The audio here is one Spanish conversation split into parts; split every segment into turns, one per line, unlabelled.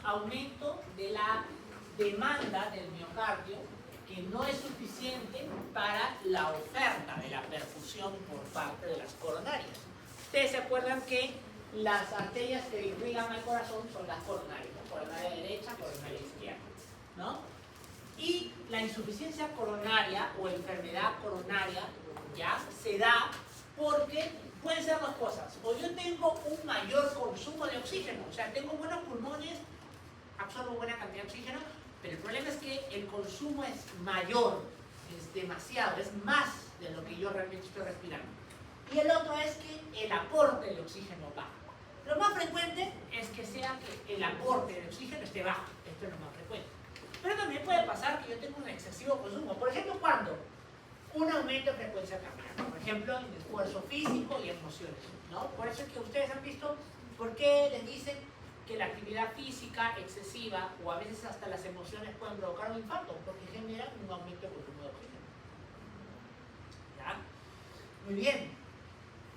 aumento de la demanda del miocardio, que no es suficiente para la oferta de la perfusión por parte de las coronarias. Ustedes se acuerdan que las arterias que irrigan al corazón son las coronarias, ¿no? Coronaria derecha, coronaria izquierda, ¿no? Y la insuficiencia coronaria o enfermedad coronaria ya se da porque pueden ser dos cosas. O yo tengo un mayor consumo de oxígeno, o sea, tengo buenos pulmones, absorbo buena cantidad de oxígeno, pero el problema es que el consumo es mayor, es demasiado, es más de lo que yo realmente estoy respirando. Y el otro es que el aporte de oxígeno baja. Lo más frecuente es que sea que el aporte de oxígeno esté bajo, esto es lo más frecuente. Pero también puede pasar que yo tenga un excesivo consumo. Por ejemplo, ¿cuándo? Un aumento de frecuencia cardíaca, por ejemplo, en esfuerzo físico y emociones, ¿no? Por eso es que ustedes han visto por qué les dicen que la actividad física excesiva o a veces hasta las emociones pueden provocar un infarto, porque generan un aumento de consumo de oxígeno. ¿Ya? Muy bien.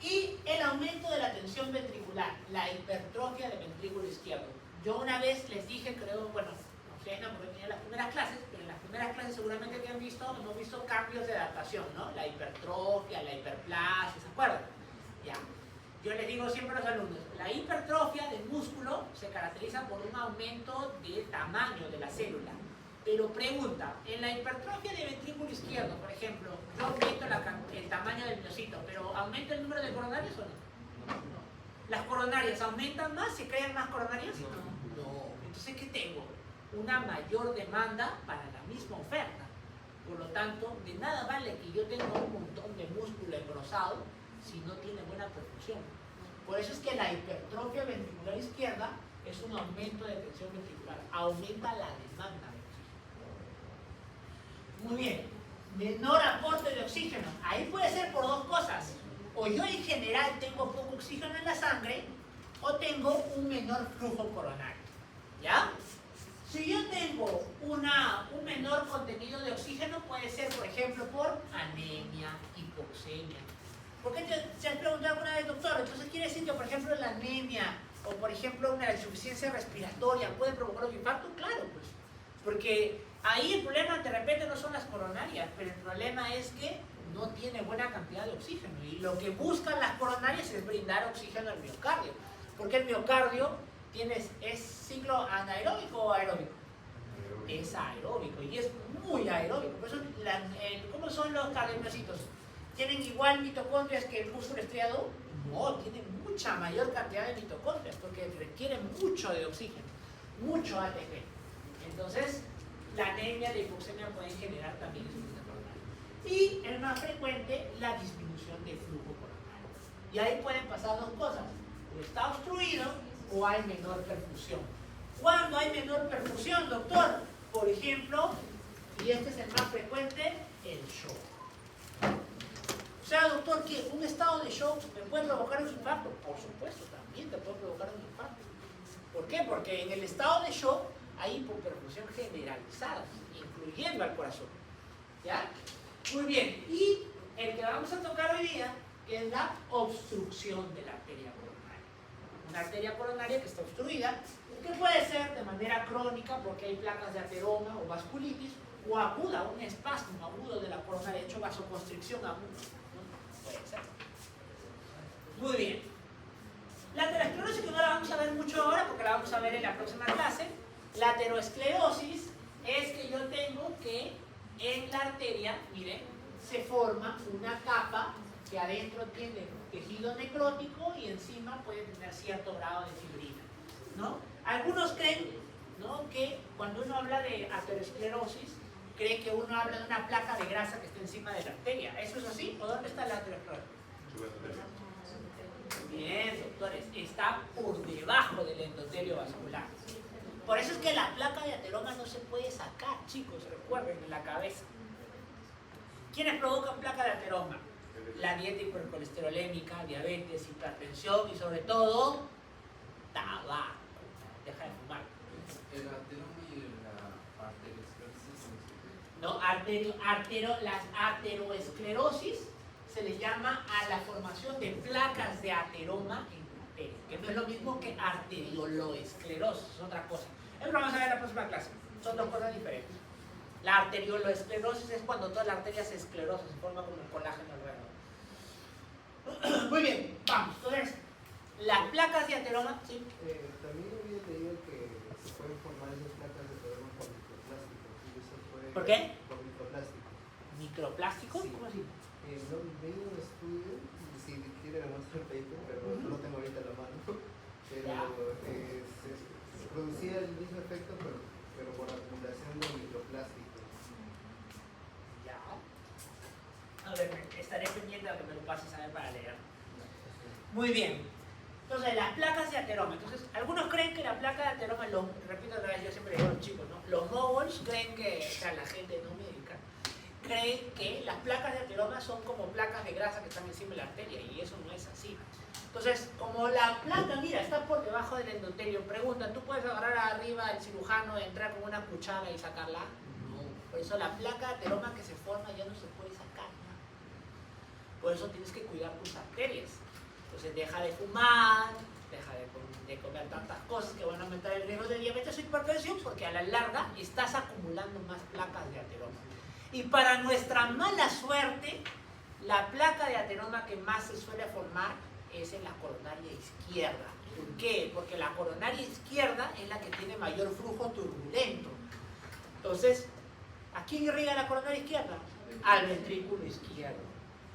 Y el aumento de la tensión ventricular, la hipertrofia del ventrículo izquierdo. Yo una vez les dije, creo, bueno, no sé, no, porque tenía las primeras clases, pero en las primeras clases seguramente que hemos visto cambios de adaptación, ¿no? La hipertrofia, la hiperplasia, ¿se acuerdan? Ya. Yo les digo siempre a los alumnos, la hipertrofia del músculo se caracteriza por un aumento del tamaño de la célula. Pero pregunta, en la hipertrofia del ventrículo izquierdo, por ejemplo, yo aumento el tamaño del miocito, pero ¿aumenta el número de coronarias o no? No. ¿Las coronarias aumentan más? ¿Se crean más coronarias? No. Entonces, ¿qué tengo? Una mayor demanda para la misma oferta. Por lo tanto, de nada vale que yo tenga un montón de músculo engrosado si no tiene buena perfusión. Por eso es que la hipertrofia ventricular izquierda es un aumento de tensión ventricular, aumenta la demanda de oxígeno. Muy bien, menor aporte de oxígeno, ahí puede ser por dos cosas, o yo en general tengo poco oxígeno en la sangre, o tengo un menor flujo coronario, ¿ya? Si yo tengo un menor contenido de oxígeno, puede ser, por ejemplo, por anemia, hipoxemia. ¿Por qué se han preguntado alguna vez, doctor? Entonces quiere decir que, por ejemplo, la anemia o, por ejemplo, una insuficiencia respiratoria puede provocar un infarto. Claro, pues, porque ahí el problema de repente no son las coronarias, pero el problema es que no tiene buena cantidad de oxígeno. Y lo que buscan las coronarias es brindar oxígeno al miocardio. Porque el miocardio es ciclo anaeróbico o aeróbico. Es aeróbico y es muy aeróbico. Por eso, ¿cómo son los cardiomiocitos? ¿Tienen igual mitocondrias que el músculo estriado? No, tienen mucha mayor cantidad de mitocondrias porque requieren mucho de oxígeno, mucho ATP. Entonces, la anemia, la hipoxemia pueden generar también insuficiencia coronaria. Y el más frecuente, la disminución del flujo coronario. Y ahí pueden pasar dos cosas: o está obstruido o hay menor perfusión. ¿Cuándo hay menor perfusión, doctor? Por ejemplo, y este es el más frecuente, el shock. O sea, doctor, ¿qué? ¿Un estado de shock me puede provocar un infarto? Por supuesto, también te puede provocar un infarto. ¿Por qué? Porque en el estado de shock hay hipoperfusión generalizada, incluyendo al corazón. ¿Ya? Muy bien. Y el que vamos a tocar hoy día es la obstrucción de la arteria coronaria. Una arteria coronaria que está obstruida, que puede ser de manera crónica porque hay placas de ateroma o vasculitis, o aguda, un espasmo agudo de la coronaria, hecho vasoconstricción aguda. Puede ser. Muy bien. La aterosclerosis, que no la vamos a ver mucho ahora porque la vamos a ver en la próxima clase. La aterosclerosis es que yo tengo que en la arteria, miren, se forma una capa que adentro tiene tejido necrótico y encima puede tener cierto grado de fibrina, ¿no? Algunos creen, ¿no?, que cuando uno habla de aterosclerosis, cree que uno habla de una placa de grasa que está encima de la arteria. ¿Eso es así? ¿O dónde está la aterosclerosis? Bien, doctores, está por debajo del endotelio vascular. Por eso es que la placa de ateroma no se puede sacar, chicos, recuerden, en la cabeza. ¿Quiénes provocan placa de ateroma? La dieta hipercolesterolémica, diabetes, hipertensión y sobre todo, tabaco. Deja de fumar.
El ateroma y la arteriosclerosis.
No, las ateroesclerosis se les llama a la formación de placas de ateroma en la arteria, que no es lo mismo que arterioloesclerosis, es otra cosa. Eso lo vamos a ver en la próxima clase. Son dos cosas diferentes. La arterioloesclerosis es cuando toda la arteria se esclerosa, se forma como un colágeno alrededor. Muy bien, vamos. Entonces, las placas de ateroma, ¿sí?
También había leído que se pueden formar esas placas de ateroma por microplásticos. Y eso fue
¿Por qué?
Por microplástico.
¿Microplástico?
Sí.
¿Cómo así?
No, leí un estudio, si quieren le muestro el paper, pero no lo tengo ahorita en la mano. Pero se producía el mismo efecto, pero por acumulación de microplásticos.
Ya. A ver, estaré pendiente de que me lo pases a ver para leer. Muy bien. Entonces, las placas de ateroma. Entonces, algunos creen que la placa de ateroma, repito otra vez, yo siempre digo a los chicos, ¿no? Los moguls creen que, o sea, la gente no médica, creen que las placas de ateroma son como placas de grasa que están encima de la arteria, y eso no es así. Entonces, como la placa, mira, está por debajo del endotelio, preguntan, ¿tú puedes agarrar arriba al cirujano, entrar con una cuchara y sacarla? No. Por eso la placa de ateroma que se forma ya no se puede sacar, ¿no? Por eso tienes que cuidar tus arterias. Entonces deja de fumar, deja de comer tantas cosas que van a aumentar el riesgo de diabetes o hipertensión, porque a la larga estás acumulando más placas de ateroma. Y para nuestra mala suerte, la placa de ateroma que más se suele formar es en la coronaria izquierda. ¿Por qué? Porque la coronaria izquierda es la que tiene mayor flujo turbulento. Entonces, ¿a quién irriga la coronaria izquierda? Al ventrículo izquierdo.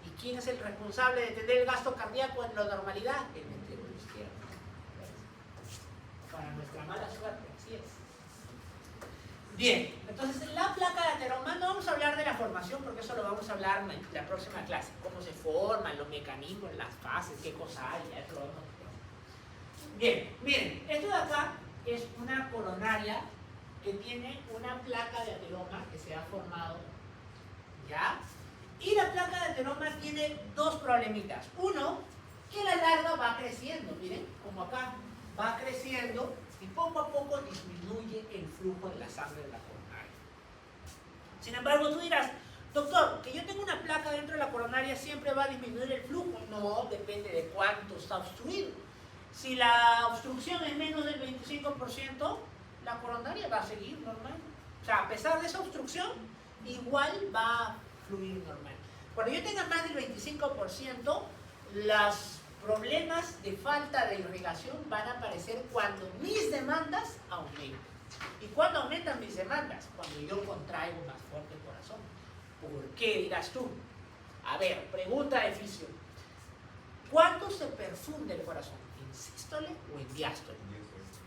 ¿Y quién es el responsable de tener el gasto cardíaco en la normalidad? El ventrículo izquierdo. Para nuestra mala suerte, así es. Bien, entonces la placa de ateroma, no vamos a hablar de la formación porque eso lo vamos a hablar en la próxima clase. Cómo se forman, los mecanismos, las fases, qué cosa hay, eso lo vamos a ver. Bien, miren, esto de acá es una coronaria que tiene una placa de ateroma que se ha formado, ¿ya? Y la placa de ateroma tiene dos problemitas. Uno, que a la larga va creciendo, miren, como acá, va creciendo y poco a poco disminuye el flujo de la sangre de la coronaria. Sin embargo, tú dirás, doctor, que yo tengo una placa dentro de la coronaria, ¿siempre va a disminuir el flujo? No, depende de cuánto está obstruido. Si la obstrucción es menos del 25%, la coronaria va a seguir normal. O sea, a pesar de esa obstrucción, igual va a fluir normal. Cuando yo tenga más del 25%, los problemas de falta de irrigación van a aparecer cuando mis demandas aumentan. ¿Y cuándo aumentan mis demandas? Cuando yo contraigo más fuerte el corazón. ¿Por qué, dirás tú? A ver, pregunta de fisio. ¿Cuándo se perfunde el corazón? ¿En sístole o en diástole?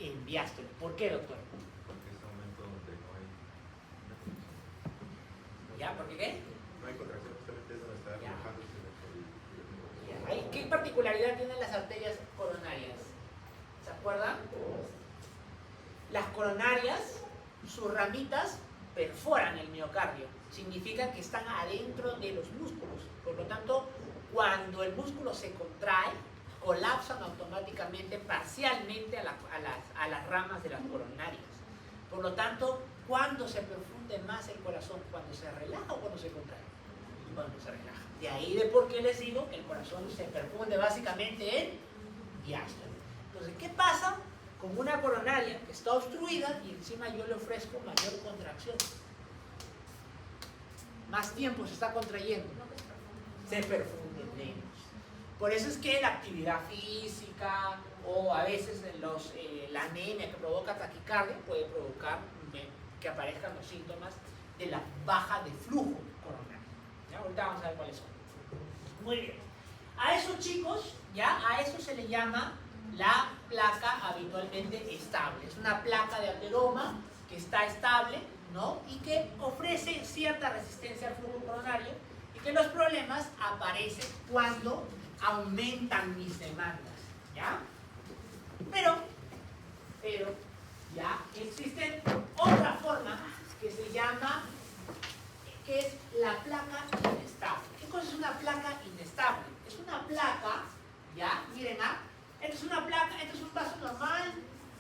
En diástole. ¿Por qué, doctor?
Porque es un momento donde no hay
¿Ya? ¿Por qué?
no hay contracción, justamente es donde está
Ya.
relajándose
¿Qué particularidad tienen las arterias coronarias? ¿Se acuerdan? Las coronarias, sus ramitas perforan el miocardio. Significa que están adentro de los músculos. Por lo tanto, cuando el músculo se contrae, colapsan automáticamente, parcialmente a las ramas de las coronarias. Por lo tanto, ¿cuándo se perfunde más el corazón? ¿Cuando se relaja o cuando se contrae? Cuando se relaja. De ahí de por qué les digo que el corazón se perfunde básicamente en diástole. Entonces, ¿qué pasa con una coronaria que está obstruida y encima yo le ofrezco mayor contracción? Más tiempo se está contrayendo, se perfunde menos. Por eso es que la actividad física o a veces la anemia que provoca taquicardia puede provocar que aparezcan los síntomas de la baja de flujo coronario. ¿Ya? Ahorita vamos a ver cuáles son. Muy bien. A esos chicos, ya a eso se le llama la placa habitualmente estable. Es una placa de ateroma que está estable, ¿no? Y que ofrece cierta resistencia al flujo coronario y que los problemas aparecen cuando aumentan mis demandas, ¿ya? Pero, ya existe otra forma que se llama, que es la placa inestable. ¿Qué cosa es una placa inestable? Es una placa, ya, miren, esta es una placa, este es un vaso normal,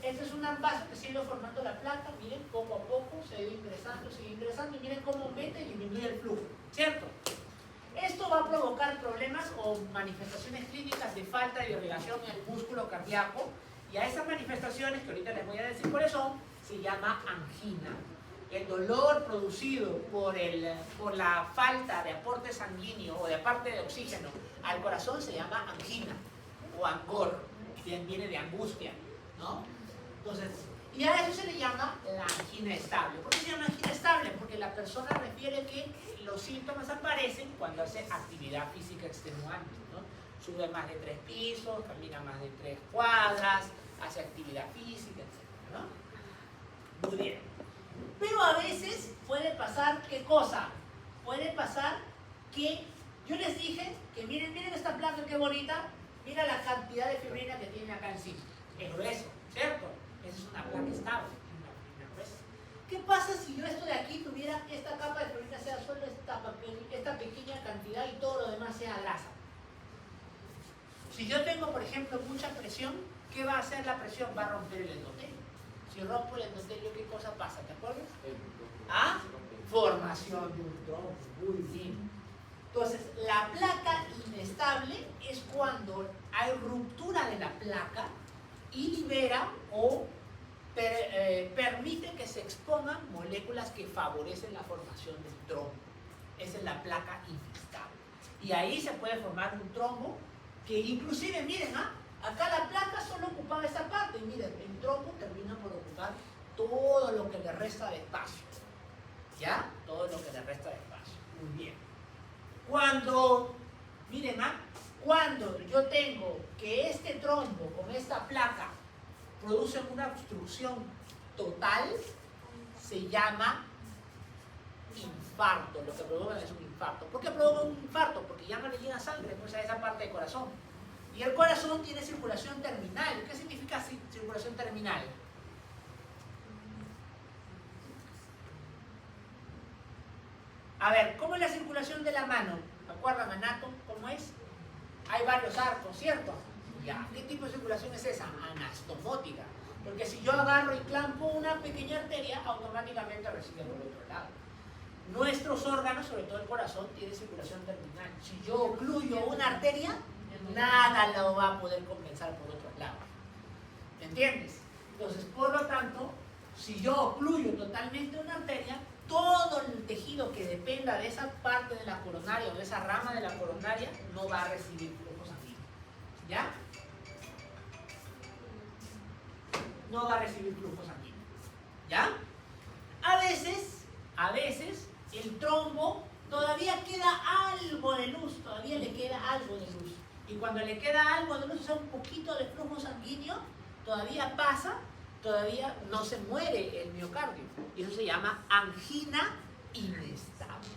este es un vaso que sigue formando la placa, miren, poco a poco se sigue ingresando y miren cómo aumenta y disminuye el flujo, ¿cierto? Esto va a provocar problemas o manifestaciones clínicas de falta de irrigación en el músculo cardíaco, y a esas manifestaciones, que ahorita les voy a decir cuáles son, se llama angina. El dolor producido por la falta de aporte sanguíneo o de aporte de oxígeno al corazón se llama angina o angor, que viene de angustia, ¿no? Entonces, y a eso se le llama la angina estable. ¿Por qué se llama angina estable? Porque la persona refiere que los síntomas aparecen cuando hace actividad física extenuante, ¿no? Sube más de 3 pisos, camina más de 3 cuadras, hace actividad física, etc., ¿no? Muy bien. Pero a veces puede pasar, ¿qué cosa? Puede pasar que, yo les dije que miren esta placa qué bonita, mira la cantidad de fibrina que tiene acá encima. Es grueso, ¿cierto? Esa es una placa estable, una fibrina gruesa. ¿Qué pasa si yo esto de aquí tuviera esta capa de fibrina sea solo esta pequeña cantidad y todo lo demás sea grasa? Si yo tengo, por ejemplo, mucha presión, ¿qué va a hacer la presión? Va a romper el endotelio. Si rompo el endotelio, ¿qué cosa pasa? ¿Te acuerdas? ¿Ah? Formación de un tronco. Muy bien. Entonces, la placa inestable es cuando hay ruptura de la placa y libera o permite que se expongan moléculas que favorecen la formación del trombo. Esa es la placa inestable. Y ahí se puede formar un trombo que inclusive, miren, acá la placa solo ocupaba esa parte y miren, el trombo termina por ocupar todo lo que le resta de espacio. ¿Ya? Todo lo que le resta de espacio. Muy bien. Cuando, miren, cuando yo tengo que este trombo con esta placa producen una obstrucción total, se llama infarto. Lo que provoca es un infarto. ¿Por qué provoca un infarto? Porque ya no le llega sangre pues, a esa parte del corazón. Y el corazón tiene circulación terminal. ¿Qué significa circulación terminal? A ver, ¿cómo es la circulación de la mano? ¿Se acuerdan, Anato? ¿Cómo es? Hay varios arcos, ¿cierto? Ya. ¿Qué tipo de circulación es esa? Anastomótica. Porque si yo agarro y clampo una pequeña arteria, automáticamente recibe por el otro lado. Nuestros órganos, sobre todo el corazón, tiene circulación terminal. Si yo ocluyo una arteria, nada lo va a poder compensar por otros lados. ¿Me entiendes? Entonces, por lo tanto, si yo ocluyo totalmente una arteria, todo el tejido que dependa de esa parte de la coronaria o de esa rama de la coronaria no va a recibir flujo sanguíneo. ¿Ya? No va a recibir flujo sanguíneo. ¿Ya? A veces, el trombo todavía queda algo de luz, todavía le queda algo de luz. Y cuando le queda algo de luz, o sea, un poquito de flujo sanguíneo, todavía pasa, todavía no se muere el miocardio. Y eso se llama angina inestable.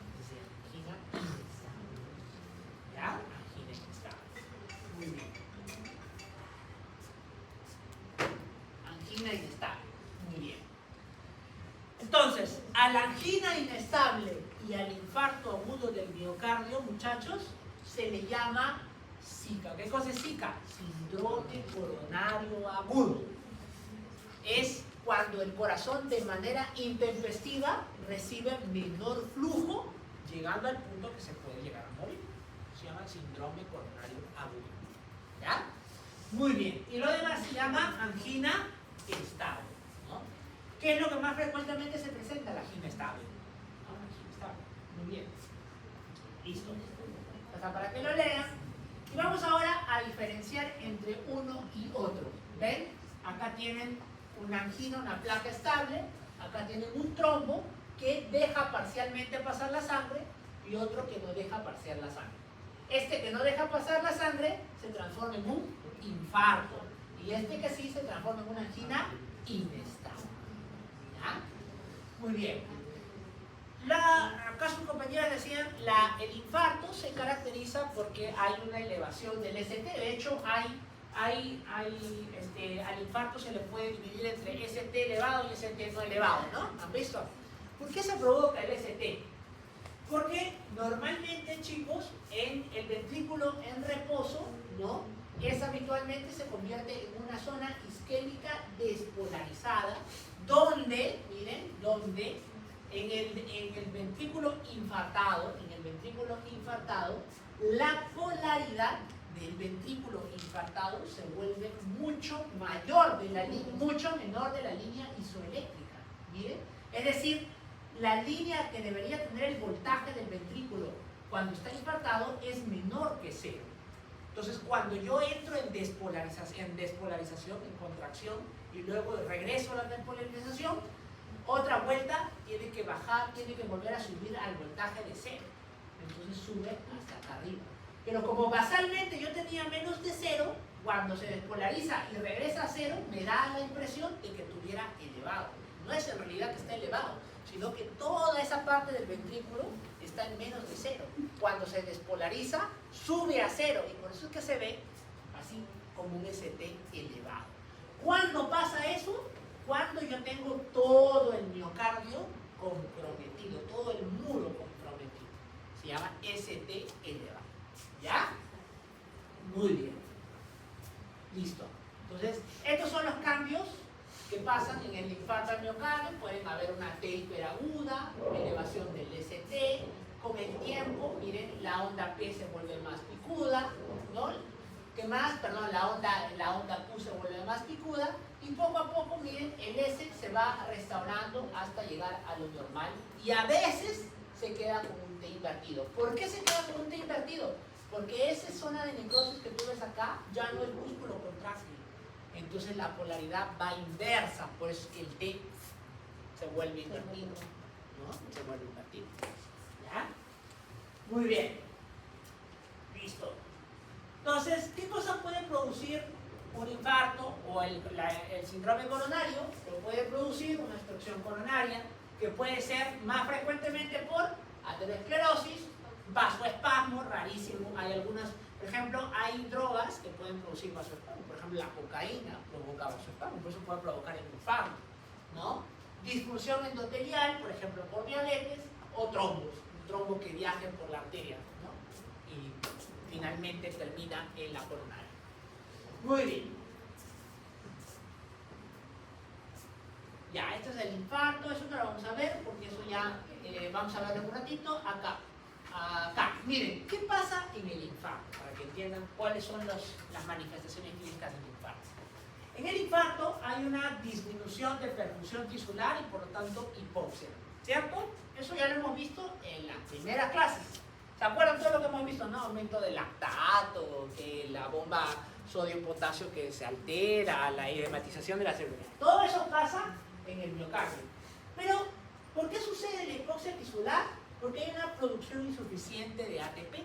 Angina inestable. ¿Ya? Angina inestable. Muy bien. Angina inestable. Muy bien. Entonces, a la angina inestable y al infarto agudo del miocardio, muchachos, se le llama SICA. ¿Qué cosa es SICA? Síndrome coronario agudo. Es cuando el corazón de manera intempestiva recibe menor flujo, llegando al punto que se puede llegar a morir. Se llama síndrome coronario agudo. ¿Ya? Muy bien. Y lo demás se llama angina estable. ¿No? ¿Qué es lo que más frecuentemente se presenta? La angina estable. ¿No? La angina estable. Muy bien. Listo. O sea, para que lo lean. Y vamos ahora a diferenciar entre uno y otro. ¿Ven? Acá tienen una angina, una placa estable. Acá tienen un trombo que deja parcialmente pasar la sangre y otro que no deja pasar la sangre. Este que no deja pasar la sangre se transforma en un infarto. Y este que sí se transforma en una angina inestable. ¿Ya? Muy bien. Acá sus compañeras decían, el infarto se caracteriza porque hay una elevación del ST. De hecho, al infarto se le puede dividir entre ST elevado y ST no elevado, ¿no? ¿Han visto? ¿Por qué se provoca el ST? Porque normalmente, chicos, en el ventrículo en reposo, ¿no? Habitualmente se convierte en una zona isquémica despolarizada, donde, miren, en el ventrículo infartado, la polaridad del ventrículo infartado se vuelve mucho mayor de la mucho menor de la línea isoeléctrica. Miren, es decir, la línea que debería tener el voltaje del ventrículo cuando está infartado es menor que cero. Entonces, cuando yo entro en despolarización, en contracción, y luego regreso a la despolarización, otra vuelta tiene que bajar, tiene que volver a subir al voltaje de cero. Entonces sube hasta acá arriba. Pero como basalmente yo tenía menos de cero, cuando se despolariza y regresa a cero, me da la impresión de que tuviera elevado. No es en realidad que está elevado, sino que toda esa parte del ventrículo está en menos de cero. Cuando se despolariza, sube a cero, y por eso es que se ve así como un ST elevado. ¿Cuándo pasa eso? Cuando yo tengo todo el miocardio comprometido, todo el muro comprometido. Se llama ST elevado. ¿Ya? Muy bien. Listo. Entonces, estos son los cambios que pasan en el infarto al miocardio. Pueden haber una T hiperaguda, elevación del ST. Con el tiempo, miren, la onda P se vuelve más picuda, ¿no? ¿Qué más? Perdón, la onda Q se vuelve más picuda. Y poco a poco, miren, el S se va restaurando hasta llegar a lo normal. Y a veces se queda con un T invertido. ¿Por qué se queda con un T invertido? Porque esa zona de necrosis que tú ves acá ya no es músculo contráctil. Entonces la polaridad va inversa, por eso es que el T se vuelve invertido, ¿no? Se vuelve invertido. ¿Ya? Muy bien. Listo. Entonces, ¿qué cosa puede producir un infarto o el síndrome coronario? Lo puede producir una obstrucción coronaria, que puede ser más frecuentemente por aterosclerosis, vasoespasmo, rarísimo. Hay algunas, por ejemplo, hay drogas que pueden producir vasoespasmo. Por ejemplo, la cocaína provoca vasoespasmo, por eso puede provocar el infarto, ¿no? Disfunción endotelial, por ejemplo, por diabetes, o trombos, un trombo que viaje por la arteria, ¿no? Y finalmente termina en la coronaria. Muy bien. Ya, este es el infarto, eso no lo vamos a ver, porque eso ya vamos a verlo un ratito. Acá. Miren, ¿qué pasa en el infarto? Para que entiendan cuáles son las manifestaciones clínicas del infarto. En el infarto hay una disminución de perfusión tisular y por lo tanto hipoxia, ¿cierto? Eso ya lo hemos visto en las primeras clases. ¿Se acuerdan todo lo que hemos visto? ¿No? Aumento del lactato, que la bomba sodio-potasio que se altera, la edematización de la célula. Todo eso pasa en el miocardio. Pero, ¿por qué sucede la hipoxia tisular? Porque hay una producción insuficiente de ATP.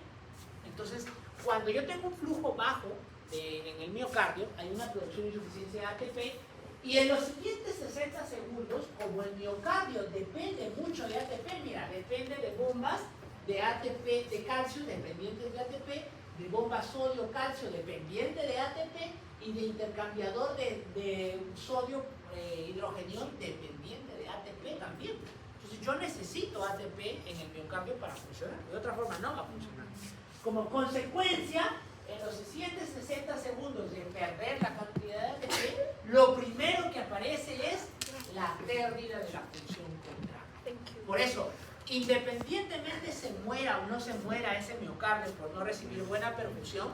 Entonces, cuando yo tengo un flujo bajo en el miocardio, hay una producción insuficiente de ATP, y en los siguientes 60 segundos, como el miocardio depende mucho de ATP, mira, depende de bombas de ATP, de calcio dependientes de ATP, de bomba sodio-calcio dependiente de ATP y de intercambiador de sodio-hidrogenión dependiente de ATP también. Entonces yo necesito ATP en el miocardio para funcionar, de otra forma no va a funcionar. Como consecuencia, en los siguientes 60 segundos de perder la cantidad de ATP, lo primero que aparece es la pérdida de la función contraria. Por eso, independientemente se muera o no se muera ese miocardio por no recibir buena perfusión,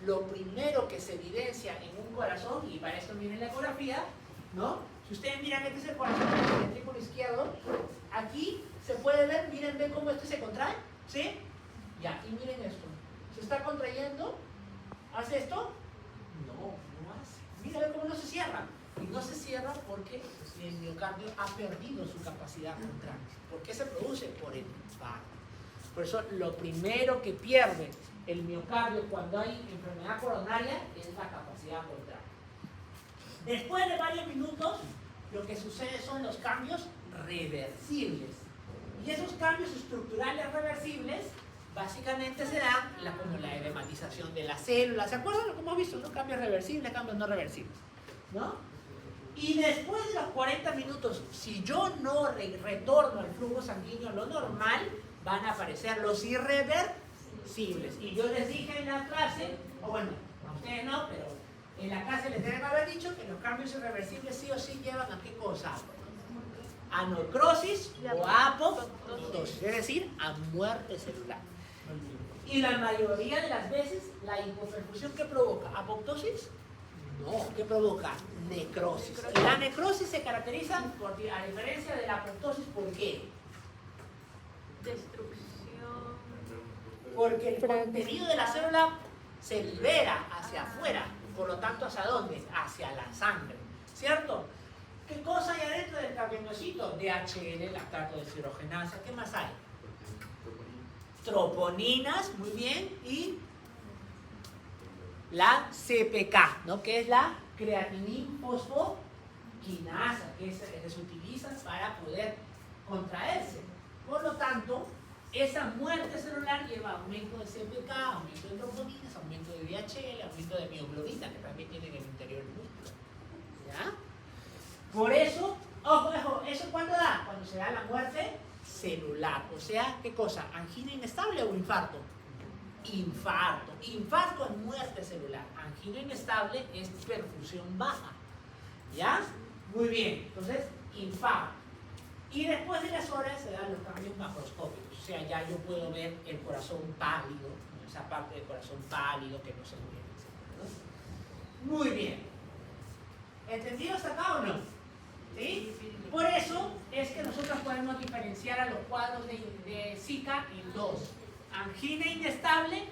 lo primero que se evidencia en un corazón, y para eso miren la ecografía, ¿no? Si ustedes miran, este es el corazón del ventrículo izquierdo, aquí se puede ver, miren, ven cómo este se contrae, ¿sí? Ya, y miren esto, se está contrayendo, ¿hace esto? No hace. Mira, ven cómo no se cierra. Y no se cierra porque el miocardio ha perdido su capacidad contraria. ¿Por qué se produce? Por el infarto. Por eso lo primero que pierde el miocardio cuando hay enfermedad coronaria es la capacidad contraria. Después de varios minutos, lo que sucede son los cambios reversibles. Y esos cambios estructurales reversibles básicamente se dan como la edematización de las células. ¿Se acuerdan lo que hemos visto? ¿No? Cambios reversibles, cambios no reversibles, ¿no? Y después de los 40 minutos, si yo no retorno el flujo sanguíneo a lo normal, van a aparecer los irreversibles. Y yo les dije en la clase, o bueno, a ustedes no, pero en la clase les deben haber dicho que los cambios irreversibles sí o sí llevan a qué cosa? A necrosis o a apoptosis, es decir, a muerte celular. Y la mayoría de las veces, la hipoperfusión, ¿qué provoca? ¿Apoptosis? No, ¿qué provoca? Necrosis. Y la necrosis se caracteriza, a diferencia de la apoptosis, ¿por qué?
Destrucción.
Porque el contenido de la célula se libera hacia afuera, por lo tanto, ¿hacia dónde? Hacia la sangre, ¿cierto? ¿Qué cosa hay adentro del cardiomocito? DHL, lactato deshidrogenasa, ¿qué más hay? Troponinas, muy bien, y la CPK, ¿no? Que es la creatinina fosfoquinasa, que se utiliza para poder contraerse. Por lo tanto, esa muerte celular lleva aumento de CPK, aumento de troponinas, aumento de DHL, aumento de mioglobina, que también tiene en el interior del músculo. ¿Ya? Por eso, ojo, ¿eso cuándo da? Cuando se da la muerte celular. O sea, ¿qué cosa? ¿Angina inestable o infarto? Infarto. Infarto es muerte celular. Angina inestable es perfusión baja. ¿Ya? Muy bien. Entonces, infarto. Y después de las horas se dan los cambios macroscópicos. O sea, ya yo puedo ver el corazón pálido, esa parte del corazón pálido que no se mueve, etc. Muy bien. ¿Entendido hasta acá o no? ¿Sí? Por eso es que nosotros podemos diferenciar a los cuadros de Zika en dos: angina inestable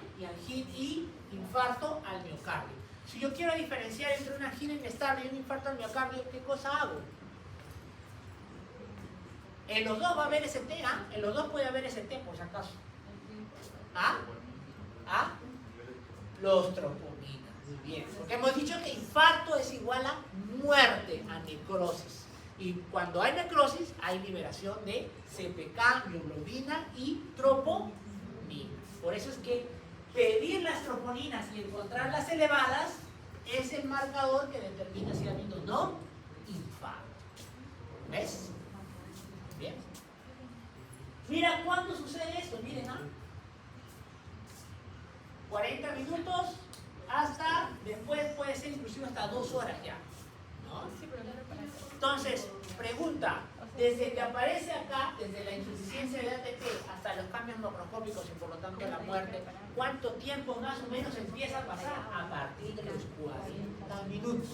y infarto al miocardio. Si yo quiero diferenciar entre una angina inestable y un infarto al miocardio, ¿qué cosa hago? En los dos va a haber ST, ¿ah? En los dos puede haber ST, por si acaso. ¿Ah? ¿Ah? Los troponinas. Muy bien. Porque hemos dicho que infarto es igual a muerte, a necrosis. Y cuando hay necrosis, hay liberación de CPK, mioglobina y troponina. Por eso es que pedir las troponinas y encontrarlas elevadas es el marcador que determina si ha habido o no infarto. ¿Ves? Bien. Mira cuándo sucede esto, miren, ¿ah? 40 minutos hasta, después puede ser inclusive hasta 2 horas ya, ¿no? Entonces, pregunta, desde que aparece acá, desde la insuficiencia de ATP hasta los cambios macroscópicos y por lo tanto la muerte, ¿cuánto tiempo más o menos empieza a pasar? A partir de los 40 minutos.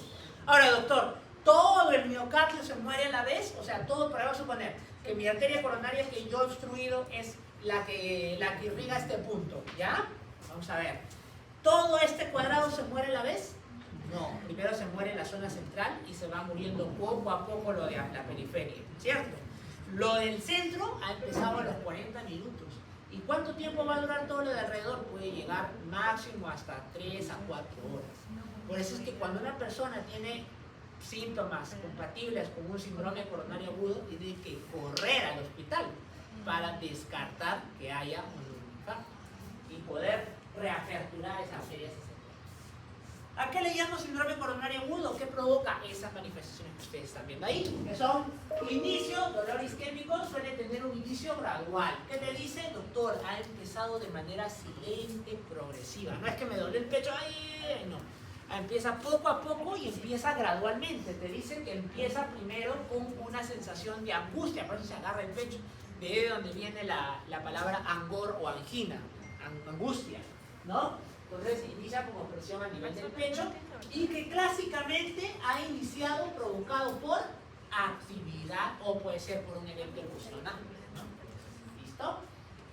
Ahora, doctor, ¿todo el miocardio se muere a la vez? O sea, todo, pero vamos a suponer que mi arteria coronaria que yo he obstruido es la que irriga este punto, ¿ya? Vamos a ver. ¿Todo este cuadrado se muere a la vez? No, primero se muere la zona central y se va muriendo poco a poco lo de la periferia, ¿cierto? Lo del centro ha empezado a los 40 minutos. ¿Y cuánto tiempo va a durar todo lo de alrededor? Puede llegar máximo hasta 3 a 4 horas. Por eso es que cuando una persona tiene síntomas compatibles con un síndrome coronario agudo, tiene que correr al hospital para descartar que haya un infarto y poder reaperturar esas arterias. ¿A qué le llamo síndrome coronario agudo? ¿Qué provoca esas manifestaciones que ustedes están viendo ahí? Que son inicio, dolor isquémico, suele tener un inicio gradual. ¿Qué te dice? Doctor, ha empezado de manera silente, progresiva. No es que me duele el pecho, ¡ay! No. Empieza poco a poco y empieza gradualmente. Te dice que empieza primero con una sensación de angustia, por eso se agarra el pecho. De donde viene la palabra angor o angina, angustia, ¿no? Entonces inicia como presión a nivel del pecho y que clásicamente ha iniciado provocado por actividad o puede ser por un evento emocional, ¿no? ¿Listo?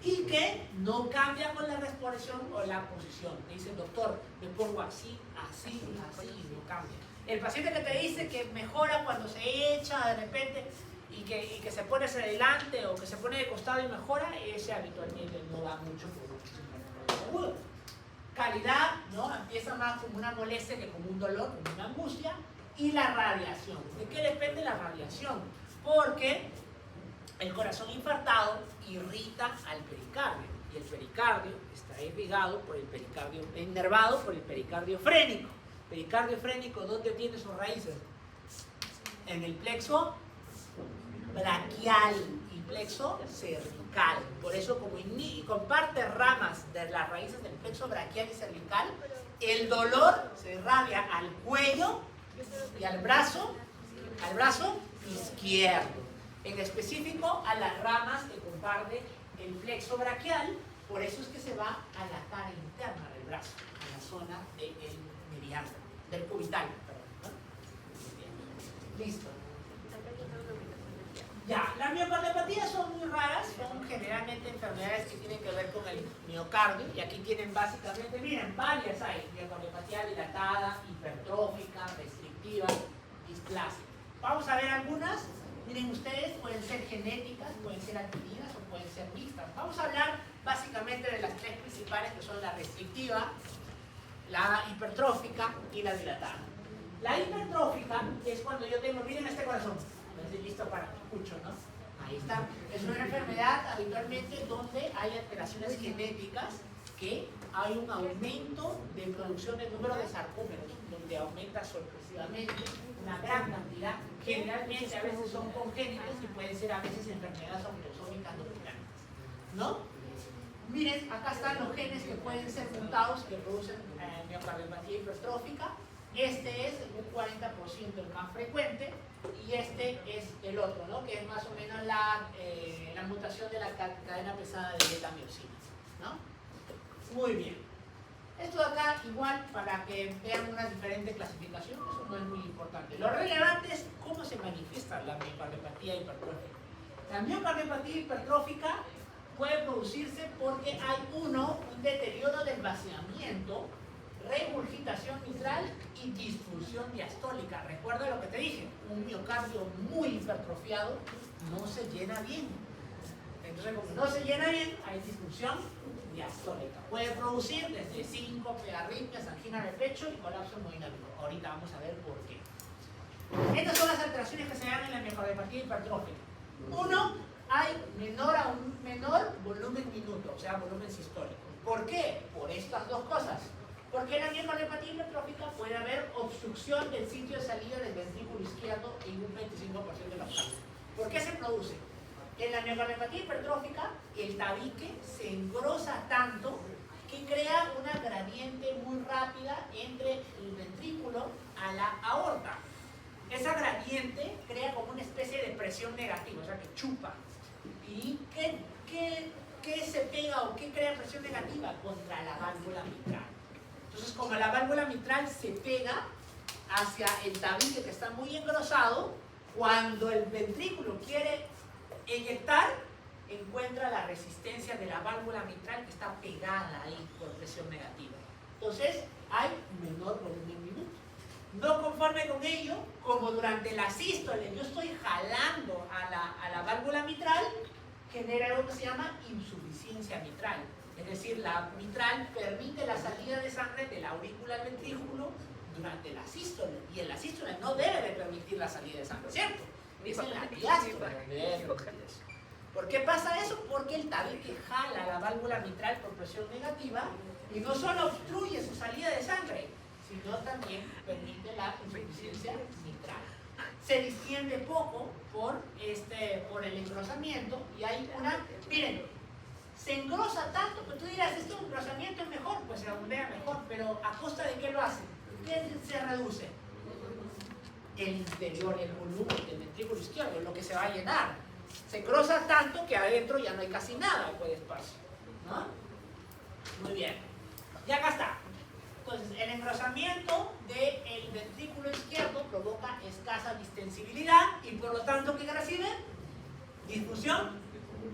Y que no cambia con la respiración o la posición. Te dice, doctor, me pongo así, así, así, y no cambia. El paciente que te dice que mejora cuando se echa de repente y que se pone hacia adelante o que se pone de costado y mejora, ese habitualmente no va mucho por un síndrome agudo. Calidad, ¿no? Empieza más como una molestia que como un dolor, como una angustia. Y la radiación. ¿De qué depende la radiación? Porque el corazón infartado irrita al pericardio y el pericardio está irrigado por el pericardio, innervado por el pericardio frénico. Pericardio frénico, ¿dónde tiene sus raíces? En el plexo braquial y plexo cervical. Por eso, como comparte ramas de las raíces del plexo braquial y cervical, el dolor se irradia al cuello y al brazo izquierdo. En específico, a las ramas que comparte el plexo braquial Por eso es que se va a la cara interna del brazo, a la zona del meridiano, del cubital, perdón, ¿no? Listo. Ya, las miocardiopatías son muy raras, son generalmente enfermedades que tienen que ver con el miocardio, y aquí tienen básicamente, miren, varias hay: miocardiopatía dilatada, hipertrófica, restrictiva, displásica. Vamos a ver algunas. Miren ustedes, pueden ser genéticas, pueden ser adquiridas o pueden ser mixtas. Vamos a hablar básicamente de las tres principales, que son la restrictiva, la hipertrófica y la dilatada. La hipertrófica es cuando yo tengo, miren este corazón, estoy listo para escucho, ¿no? Ahí está. Es una enfermedad habitualmente donde hay alteraciones genéticas, que hay un aumento de producción del número de sarcómeros, donde aumenta sorpresivamente una gran cantidad. Generalmente a veces son congénitas y pueden ser a veces enfermedades autosómicas dominantes, ¿no? Miren, acá están los genes que pueden ser mutados, que producen miocardiopatía hipertrófica. Este es un 40% el más frecuente, y este es el otro, ¿no? Que es más o menos la mutación de la cadena pesada de beta-miocina, ¿no? Muy bien. Esto de acá, igual, para que vean una diferente clasificación, eso no es muy importante. Lo relevante es cómo se manifiesta la miocardiopatía hipertrófica. La miocardiopatía hipertrófica puede producirse porque hay un deterioro del vaciamiento, regurgitación mitral y disfunción diastólica. Recuerda lo que te dije, un miocardio muy hipertrofiado no se llena bien. Entonces, como no se llena bien, hay disfunción diastólica. Puede producir desde síncope, arritmias, angina de pecho y colapso hemodinámico. Ahorita vamos a ver por qué. Estas son las alteraciones que se dan en la miocardiopatía hipertrófica. Uno, hay menor volumen minuto, o sea, volumen sistólico. ¿Por qué? Por estas dos cosas. Porque en la miocardiopatía hipertrófica puede haber obstrucción del sitio de salida del ventrículo izquierdo en un 25% de los casos. ¿Por qué se produce? En la miocardiopatía hipertrófica, el tabique se engrosa tanto que crea una gradiente muy rápida entre el ventrículo a la aorta. Esa gradiente crea como una especie de presión negativa, o sea que chupa. ¿Y qué se pega o qué crea presión negativa? Contra la válvula mitral. Entonces, como la válvula mitral se pega hacia el tabique que está muy engrosado, cuando el ventrículo quiere eyectar, encuentra la resistencia de la válvula mitral que está pegada ahí por presión negativa. Entonces, hay menor volumen minuto. No conforme con ello, como durante la sístole yo estoy jalando a la válvula mitral, genera algo que se llama insuficiencia mitral. Es decir, la mitral permite la salida de sangre de la aurícula al ventrículo durante la sístole. Y en la sístole no debe de permitir la salida de sangre, ¿cierto? Es en la diástole. ¿Por qué pasa eso? Porque el tabique jala la válvula mitral por presión negativa y no solo obstruye su salida de sangre, sino también permite la insuficiencia mitral. Se distiende poco por el engrosamiento y hay una... Miren, se engrosa tanto que tú dirás, ¿este engrosamiento es mejor? Pues se bombea mejor, pero ¿a costa de qué lo hace? ¿Qué se reduce? El interior, el volumen del ventrículo izquierdo, lo que se va a llenar. Se engrosa tanto que adentro ya no hay casi nada de espacio, ¿no? Muy bien. Y acá está. Entonces, el engrosamiento del ventrículo izquierdo provoca escasa distensibilidad y por lo tanto, ¿qué recibe? Disfunción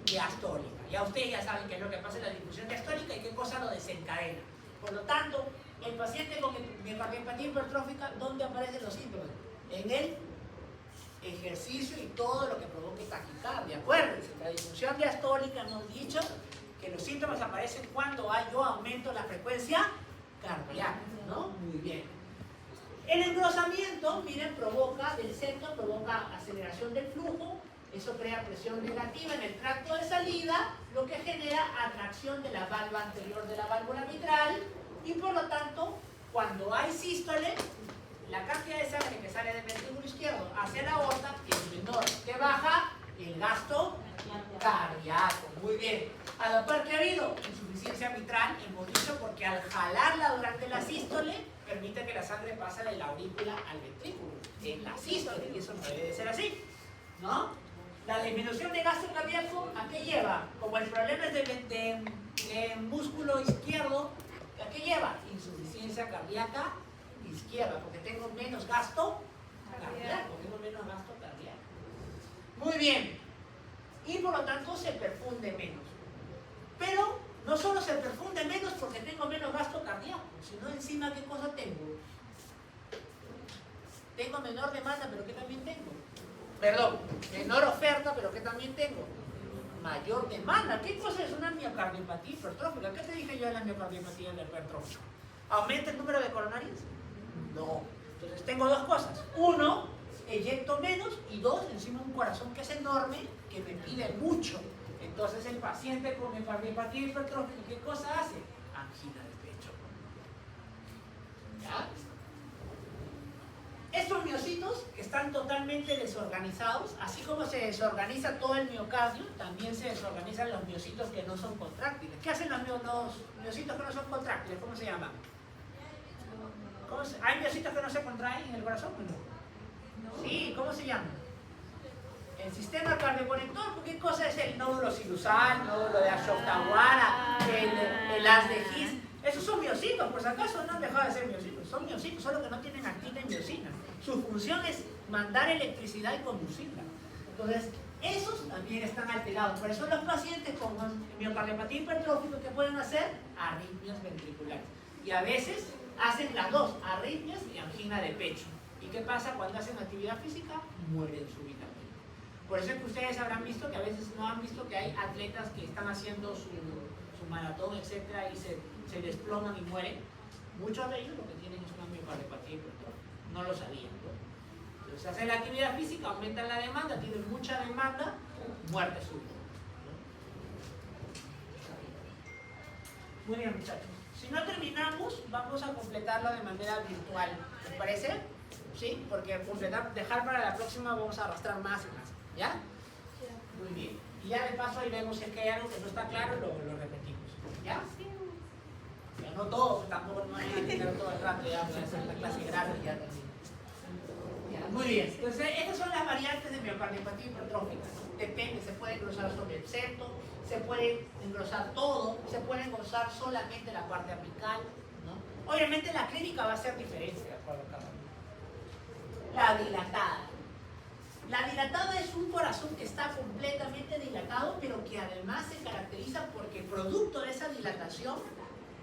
diastólica. Ya ustedes ya saben qué es lo que pasa en la disfunción diastólica y qué cosa lo desencadena. Por lo tanto, el paciente con miocardiopatía hipertrófica, ¿dónde aparecen los síntomas? En el ejercicio y todo lo que provoque taquicardia. Acuérdense, la disfunción diastólica hemos dicho que los síntomas aparecen cuando yo aumento la frecuencia cardíaca, ¿no? Muy bien. El engrosamiento, miren, provoca del centro, provoca aceleración del flujo, eso crea presión negativa en el tracto de salida, lo que genera atracción de la valva anterior de la válvula mitral y por lo tanto, cuando hay sístole, la cantidad de sangre que sale del ventrículo izquierdo hacia la aorta es menor. ¿Qué baja? El gasto cardíaco. Muy bien. A la par que ha habido insuficiencia mitral, hemos dicho, porque al jalarla durante la sístole, permite que la sangre pase de la aurícula al ventrículo. En la sístole, y eso no debe de ser así, ¿no? La disminución de gasto cardíaco, ¿a qué lleva? Como el problema es de músculo izquierdo, ¿a qué lleva? Insuficiencia cardíaca izquierda, porque tengo menos gasto cardíaco, tengo menos gasto cardíaco. Muy bien. Y por lo tanto se perfunde menos. Pero no solo se perfunde menos porque tengo menos gasto cardíaco, sino encima, ¿qué cosa tengo? Tengo menor demanda, pero ¿qué también tengo? Perdón, menor oferta, pero ¿qué también tengo? Mayor demanda. ¿Qué cosa es una miocardiopatía hipertrófica? ¿Qué te dije yo de la miocardiopatía hipertrófica? ¿Aumenta el número de coronarios? No. Entonces tengo dos cosas. Uno, eyecto menos, y dos, encima un corazón que es enorme, que me pide mucho. Entonces el paciente con miocardiopatía hipertrófica, ¿qué cosa hace? Angina de pecho. ¿Ya? Estos miocitos están totalmente desorganizados, así como se desorganiza todo el miocardio, también se desorganizan los miocitos que no son contráctiles. ¿Qué hacen los miocitos que no son contráctiles? ¿Cómo se llaman? ¿Hay miocitos que no se contraen en el corazón? No. Sí, ¿cómo se llaman? El sistema cardioconector. ¿Qué cosa es el nódulo sinusal, nódulo de Ashoktawara, el haz de His? Esos son miocitos, por si acaso no han dejado de ser miocitos. Son miocitos, solo que no tienen actina y miocina. Su función es mandar electricidad y conducirla. Entonces, esos también están alterados. Por eso los pacientes con miocardiopatía hipertrófica, ¿qué pueden hacer? Arritmias ventriculares. Y a veces hacen las dos, arritmias y angina de pecho. ¿Y qué pasa cuando hacen actividad física? Mueren súbitamente. Por eso es que ustedes habrán visto que a veces no han visto que hay atletas que están haciendo su maratón, etcétera, y se desploman y mueren. Muchos de ellos lo que tienen es una miocardiopatía hipertrófica. No lo sabían, ¿no? Entonces hacen la actividad física, aumentan la demanda, tienen mucha demanda, muerte súbita, ¿no? Muy bien, muchachos. Si no terminamos, vamos a completarlo de manera virtual. ¿Les parece? ¿Sí? Porque dejar para la próxima vamos a arrastrar más y más. ¿Ya? Muy bien. Y ya de paso ahí vemos si es que hay algo que no está claro, lo repetimos. ¿Ya? Ya no todo, pues tampoco no hay que tener todo el rato, ya voy a hacer la clase grande y ya termino. Ya, muy bien. Entonces, estas son las variantes de miocardiopatía hipertrófica. Depende, se puede engrosar sobre el septo, se puede engrosar todo, se puede engrosar solamente la parte apical, ¿no? Obviamente la clínica va a ser diferente de acuerdo a cada uno. La dilatada. La dilatada es un corazón que está completamente dilatado, pero que además se caracteriza porque producto de esa dilatación,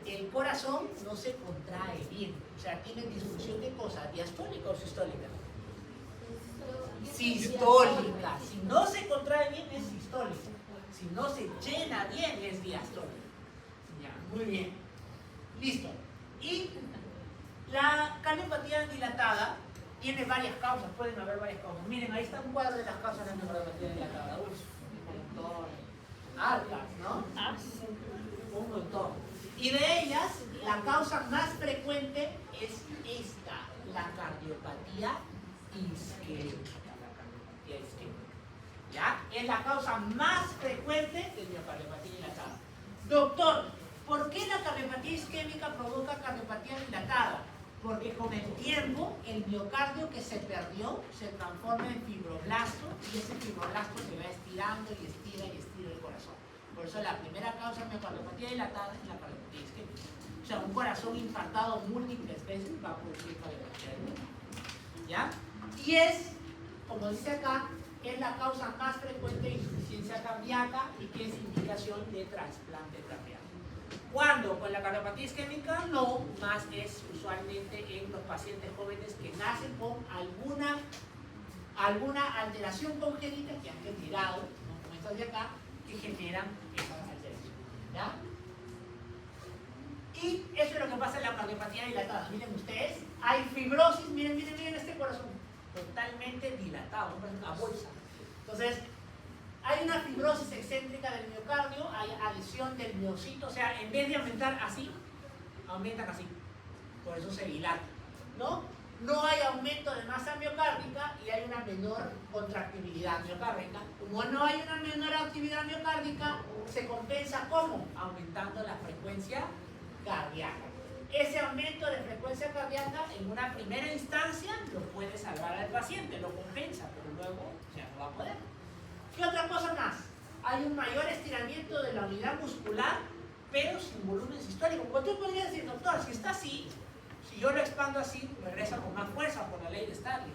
el corazón no se contrae bien. O sea, tiene disfunción de cosa, diastólica o sistólica. Sistólica. Si no se contrae bien es sistólica. Si no se llena bien es diastólica. Ya, muy bien. Listo. Y la cardiopatía dilatada tiene varias causas, pueden haber varias causas. Miren, ahí está un cuadro de las causas de la cardiopatía dilatada. Un montón. Altas, ¿no? Un montón. Y de ellas, la causa más frecuente es esta, la cardiopatía isquémica. ¿Ya? Es la causa más frecuente de miocardiopatía dilatada. Doctor, ¿por qué la cardiopatía isquémica provoca cardiopatía dilatada? Porque con el tiempo el miocardio que se perdió se transforma en fibroblasto y ese fibroblasto se va estirando y estira el corazón. Por eso la primera causa de miocardiopatía dilatada es la cardiopatía isquémica. O sea, un corazón infartado múltiples veces va a producir cardiopatía dilatada. ¿Ya? Y es, como dice acá, es la causa más frecuente de insuficiencia cardíaca y que es indicación de trasplante cardíaco. Cuando con la cardiopatía isquémica no, más es usualmente en los pacientes jóvenes que nacen con alguna alteración congénita que han retirado, ¿no? Como estas de acá, que generan esas alteraciones. ¿Ya? Y eso es lo que pasa en la cardiopatía dilatada. Miren ustedes, hay fibrosis, miren este corazón, totalmente dilatado, una bolsa. Entonces, hay una fibrosis excéntrica del miocardio, hay adhesión del miocito, o sea, en vez de aumentar así, aumentan así. Por eso se dilata, ¿no? No hay aumento de masa miocárdica y hay una menor contractibilidad miocárdica. Como no hay una menor actividad miocárdica, se compensa ¿cómo? Aumentando la frecuencia cardíaca. Ese aumento de frecuencia cardíaca en una primera instancia lo puede salvar al paciente, lo compensa, pero luego ya no va a poder. ¿Qué otra cosa más? Hay un mayor estiramiento de la unidad muscular pero sin volumen sistólico. Porque tú podrías decir, doctor, si está así, si yo lo expando así, regresa con más fuerza por la ley de Starling.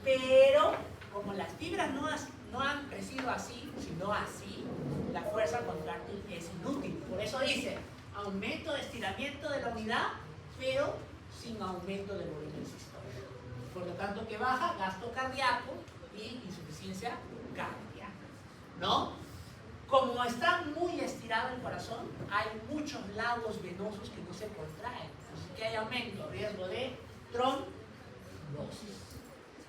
Pero como las fibras no han crecido así, sino así, la fuerza contráctil es inútil. Por eso dice, aumento de estiramiento de la unidad, pero sin aumento del volumen sistólico. Por lo tanto, que baja gasto cardíaco y insuficiencia cardíaca, ¿no? Como está muy estirado el corazón, hay muchos lagos venosos que no se contraen, así que hay aumento, riesgo de trombosis.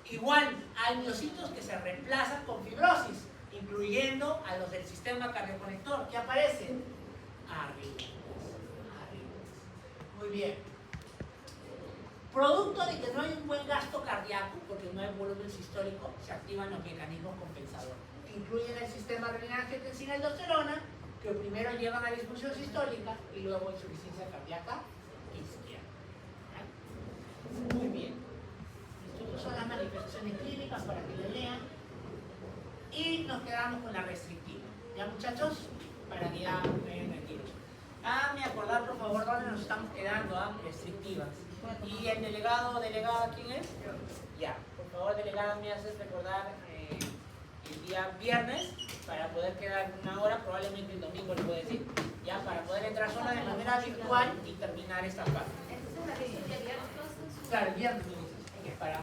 Igual, hay miocitos que se reemplazan con fibrosis, incluyendo a los del sistema cardioconector. ¿Qué aparecen? Arritmias. Muy bien. Producto de que no hay un buen gasto cardíaco, porque no hay volumen sistólico, se activan los mecanismos compensadores. Incluyen el sistema renina-angiotensina y aldosterona, que primero llevan a disfunción sistólica y luego insuficiencia cardíaca izquierda. Muy bien. Estas son las manifestaciones clínicas para que lo lean. Y nos quedamos con la restrictiva. ¿Ya, muchachos? Para que ya vayan tranquilos. Me acordar, por favor, dónde nos estamos quedando, restrictivas. ¿Y el delegado, delegada, quién es? Ya, por favor, delegada, me haces recordar el día viernes para poder quedar una hora, probablemente el domingo le puedo decir, ya, para poder entrar solo de manera virtual y terminar esta parte. Claro, el viernes.